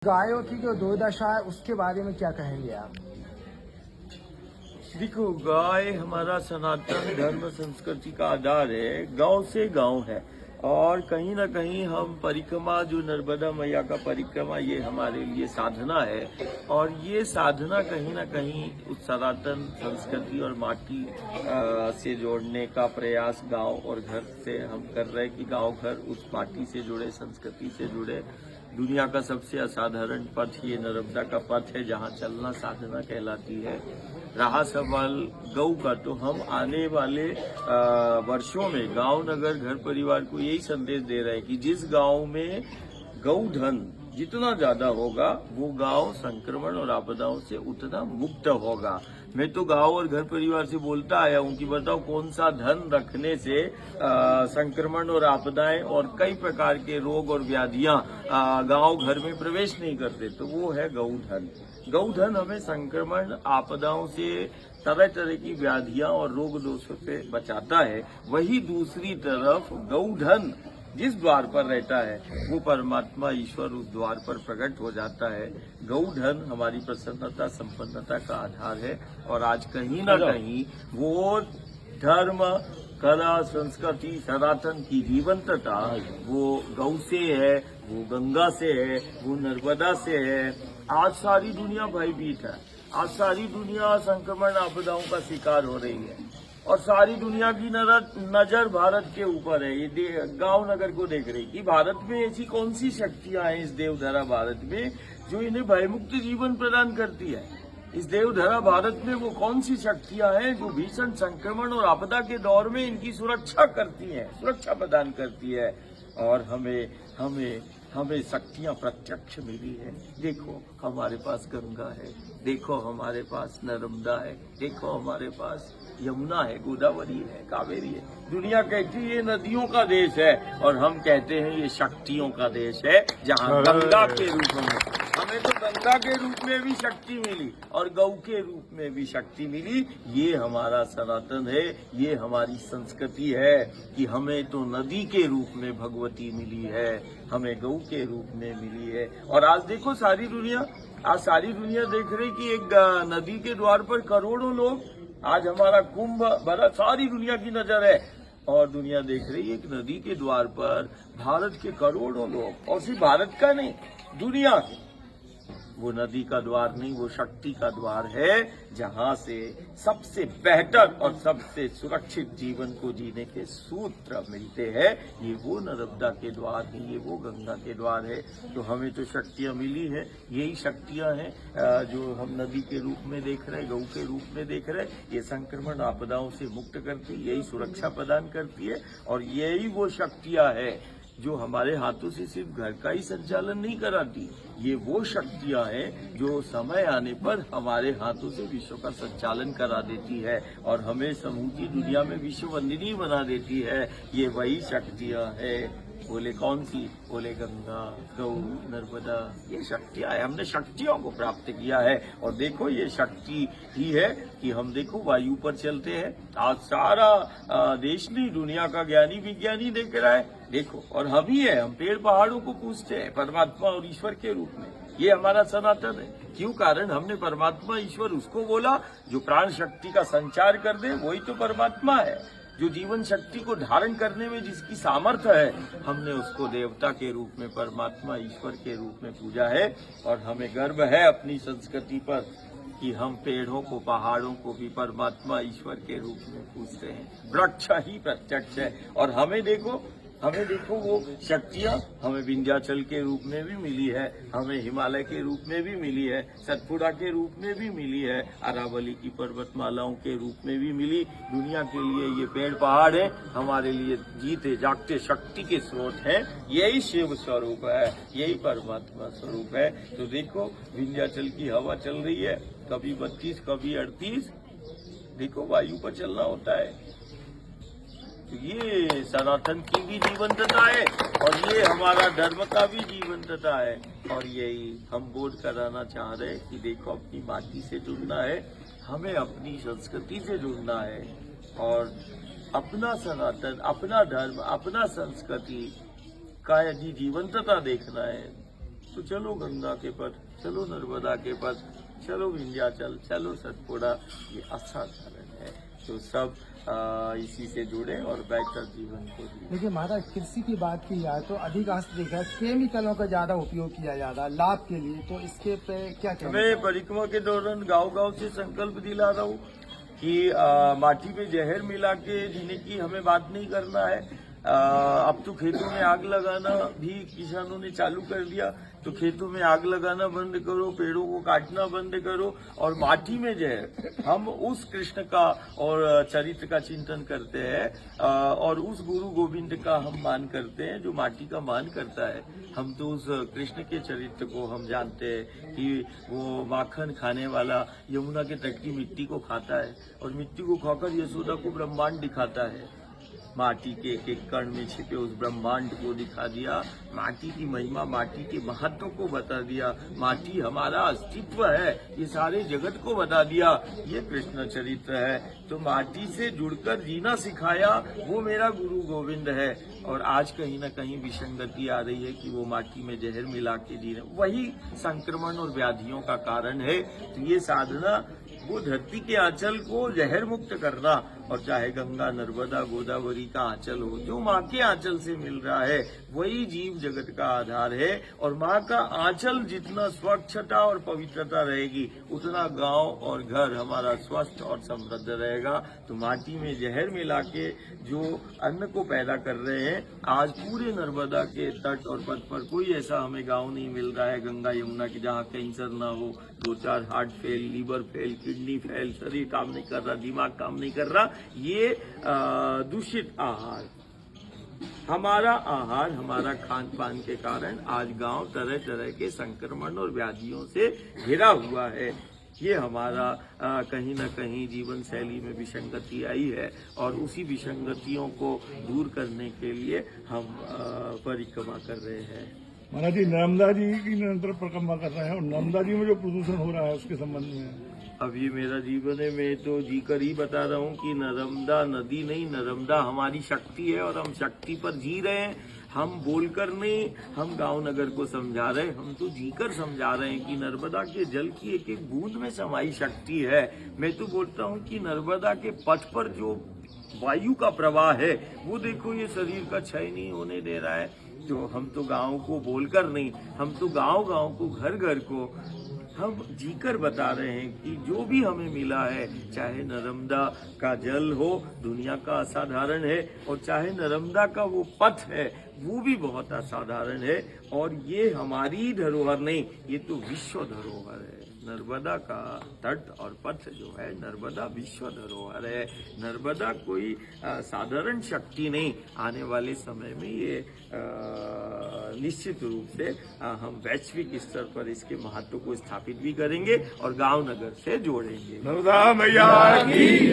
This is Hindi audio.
गायों की जो दुर्दशा है उसके बारे में क्या कहेंगे आप? देखो, गाय हमारा सनातन धर्म संस्कृति का आधार है। गांव से गांव है और कहीं ना कहीं हम परिक्रमा, जो नर्मदा मैया का परिक्रमा, ये हमारे लिए साधना है। और ये साधना कहीं ना कहीं उस सनातन संस्कृति और माटी से जोड़ने का प्रयास गांव और घर से हम कर रहे हैं कि गांव घर उस माटी से जुड़े, संस्कृति से जुड़े। दुनिया का सबसे असाधारण पथ ये नर्मदा का पथ है, जहाँ चलना साधना कहलाती है। रहा सवाल गौ का, तो हम आने वाले वर्षों में गांव, नगर, घर परिवार को यही संदेश दे रहे हैं कि जिस गांव में गौधन जितना ज्यादा होगा वो गांव संक्रमण और आपदाओं से उतना मुक्त होगा। मैं तो गांव और घर परिवार से बोलता आया हूं कि बताओ कौन सा धन रखने से संक्रमण और आपदाएं और कई प्रकार के रोग और व्याधियां गांव घर में प्रवेश नहीं करते, तो वो है गौधन। गौधन हमें संक्रमण, आपदाओं से, तरह तरह की व्याधियां और रोग दोषों से बचाता है। वही दूसरी तरफ गौधन जिस द्वार पर रहता है वो परमात्मा ईश्वर उस द्वार पर प्रकट हो जाता है। गौधन हमारी प्रसन्नता, संपन्नता का आधार है। और आज कहीं ना कहीं वो धर्म, कला, संस्कृति, सनातन की जीवंतता वो गौ से है, वो गंगा से है, वो नर्मदा से है। आज सारी दुनिया भयभीत है। आज सारी दुनिया संक्रमण, आपदाओं का शिकार हो रही है और सारी दुनिया की नजर भारत के ऊपर है। ये गांव नगर को देख रही कि भारत में ऐसी कौन सी शक्तियां हैं इस देवधरा भारत में जो इन्हें भयमुक्त जीवन प्रदान करती है। इस देवधरा भारत में वो कौन सी शक्तियां हैं जो भीषण संक्रमण और आपदा के दौर में इनकी सुरक्षा करती हैं, सुरक्षा प्रदान करती है। और हमें शक्तियां प्रत्यक्ष मिली है। देखो हमारे पास गंगा है, देखो हमारे पास नर्मदा है, देखो हमारे पास यमुना है, गोदावरी है, कावेरी है। दुनिया कहती है ये नदियों का देश है और हम कहते हैं ये शक्तियों का देश है, जहाँ गंगा के रूप में हमें तो गंगा के रूप में भी शक्ति मिली और गौ के रूप में भी शक्ति मिली। ये हमारा सनातन है, ये हमारी संस्कृति है कि हमें तो नदी के रूप में भगवती मिली है, हमें गौ के रूप में मिली है। और आज देखो सारी दुनिया देख रही कि एक नदी के द्वार पर करोड़ों लोग, आज हमारा कुंभ भरा, सारी दुनिया की नजर है और दुनिया देख रही है एक नदी के द्वार पर भारत के करोड़ों लोग, और सिर्फ भारत का नहीं, दुनिया के। वो नदी का द्वार नहीं, वो शक्ति का द्वार है, जहां से सबसे बेहतर और सबसे सुरक्षित जीवन को जीने के सूत्र मिलते हैं। ये वो नर्मदा के द्वार है, ये वो गंगा के द्वार है। तो हमें तो शक्तियां मिली है, यही शक्तियां हैं जो हम नदी के रूप में देख रहे हैं, गौ के रूप में देख रहे हैं। ये संक्रमण, आपदाओं से मुक्त करती है, यही सुरक्षा प्रदान करती है। और यही वो शक्तियां है जो हमारे हाथों से सिर्फ घर का ही संचालन नहीं कराती, ये वो शक्तियां हैं जो समय आने पर हमारे हाथों से विश्व का संचालन करा देती है और हमें समूची दुनिया में विश्व वंदिनी बना देती है। ये वही शक्तियां हैं। बोले कौन सी? बोले गंगा, गौ, नर्मदा। ये शक्तियां है, हमने शक्तियों को प्राप्त किया है। और देखो ये शक्ति ही है कि हम देखो वायु पर चलते हैं। आज सारा देश नहीं, दुनिया का ज्ञानी विज्ञानी देख रहा है। देखो, और हम ही है, हम पेड़ पहाड़ों को पूजते हैं परमात्मा और ईश्वर के रूप में। ये हमारा सनातन है। क्यों? कारण हमने परमात्मा ईश्वर उसको बोला जो प्राण शक्ति का संचार कर दे, वही तो परमात्मा है। जो जीवन शक्ति को धारण करने में जिसकी सामर्थ्य है, हमने उसको देवता के रूप में, परमात्मा ईश्वर के रूप में पूजा है। और हमें गर्व है अपनी संस्कृति पर कि हम पेड़ों को, पहाड़ों को भी परमात्मा ईश्वर के रूप में पूजते हैं। वृक्ष ही प्रत्यक्ष है। और हमें देखो वो शक्तियां हमें विंध्याचल के रूप में भी मिली है, हमें हिमालय के रूप में भी मिली है, सतपुड़ा के रूप में भी मिली है, अरावली की पर्वतमालाओं के रूप में भी मिली। दुनिया के लिए ये पेड़ पहाड़ है, हमारे लिए जीते जागते शक्ति के स्रोत हैं। यही शिव स्वरूप है, यही परमात्मा स्वरूप है। तो देखो विंध्याचल की हवा चल रही है, कभी 32, कभी 38। देखो वायु पर चलना होता है। ये सनातन की भी जीवंतता है और ये हमारा धर्म का भी जीवंतता है। और यही हम बोध कराना चाह रहे हैं कि देखो अपनी माटी से जुड़ना है, हमें अपनी संस्कृति से जुड़ना है और अपना सनातन, अपना धर्म, अपना संस्कृति का यदि जीवंतता देखना है तो चलो गंगा के पथ, चलो नर्मदा के पथ, चलो विंध्याचल, चलो सतपुड़ा, ये असाधारण है। तो सब इसी से जुड़े और बेहतर जीवन को जिए। देखिए महाराज, कृषि की बात की जाए तो अधिकांश देखा है केमिकलों का ज्यादा उपयोग किया जाता है लाभ के लिए, तो इसके पे क्या कहना मैं है? परिक्रमा के दौरान गांव-गांव से संकल्प दिला रहा हूँ कि माटी में जहर मिला के जीने की हमें बात नहीं करना है। अब तो खेतों में आग लगाना भी किसानों ने चालू कर दिया, तो खेतों में आग लगाना बंद करो, पेड़ों को काटना बंद करो, और माटी में जहर, हम उस कृष्ण का और चरित्र का चिंतन करते हैं और उस गुरु गोविंद का हम मान करते हैं जो माटी का मान करता है। हम तो उस कृष्ण के चरित्र को हम जानते हैं कि वो माखन खाने वाला यमुना के तट की मिट्टी को खाता है और मिट्टी को खाकर यशोदा को ब्रह्मांड दिखाता है। माटी के एक एक कण में छिपे उस ब्रह्मांड को दिखा दिया, माटी की महिमा, माटी के महत्व को बता दिया, माटी हमारा अस्तित्व है, ये सारे जगत को बता दिया। ये कृष्ण चरित्र है। तो माटी से जुड़कर जीना सिखाया वो मेरा गुरु गोविंद है। और आज कहीं ना कहीं विसंगति आ रही है कि वो माटी में जहर मिला के जी रहे, वही संक्रमण और व्याधियों का कारण है। तो ये साधना वो धरती के आंचल को जहर मुक्त करना, और चाहे गंगा नर्मदा गोदावरी का आंचल हो, जो माँ के आंचल से मिल रहा है वही जीव जगत का आधार है। और माँ का आंचल जितना स्वच्छता और पवित्रता रहेगी उतना गांव और घर हमारा स्वस्थ और समृद्ध रहेगा। तो माटी में जहर मिला के जो अन्न को पैदा कर रहे हैं, आज पूरे नर्मदा के तट और पथ पर कोई ऐसा हमें गांव नहीं मिल रहा है गंगा यमुना की जहाँ कैंसर ना हो, 2-4 heart fail, liver fail, kidney fail, शरीर काम नहीं कर रहा, दिमाग काम नहीं कर रहा। ये दूषित आहार, हमारा आहार, हमारा खान पान के कारण आज गांव तरह तरह के संक्रमण और व्याधियों से घिरा हुआ है। ये हमारा कहीं न कहीं जीवन शैली में विसंगति आई है और उसी विसंगतियों को दूर करने के लिए हम परिक्रमा कर रहे हैं। महाराज जी, नर्मदा जी की निरंतर परिक्रमा कर रहे हैं और नर्मदा जी में जो प्रदूषण हो रहा है उसके संबंध में अब ये मेरा जीवन है, मैं तो जीकर ही बता रहा हूँ कि नर्मदा नदी नहीं, नर्मदा हमारी शक्ति है और हम शक्ति पर जी रहे हैं। हम बोलकर नहीं, हम गांव नगर को समझा रहे हैं, हम तो जीकर समझा रहे हैं कि नर्मदा के जल की एक एक बूंद में समाई शक्ति है। मैं तो बोलता हूँ कि नर्मदा के पथ पर जो वायु का प्रवाह है वो देखो, ये शरीर का क्षय नहीं होने दे रहा है। तो हम तो गांव को बोलकर नहीं, हम तो गांव गांव को, घर घर को हम जीकर बता रहे हैं कि जो भी हमें मिला है, चाहे नर्मदा का जल हो, दुनिया का असाधारण है, और चाहे नर्मदा का वो पथ है वो भी बहुत असाधारण है। और ये हमारी धरोहर नहीं, ये तो विश्व धरोहर है। नर्मदा का तट और पथ जो है, नर्मदा विश्व धरोहर है। नर्मदा कोई साधारण शक्ति नहीं। आने वाले समय में ये निश्चित रूप से हम वैश्विक स्तर पर इसके महत्व को स्थापित भी करेंगे और गांव नगर से जोड़ेंगे। नर्मदा मैया की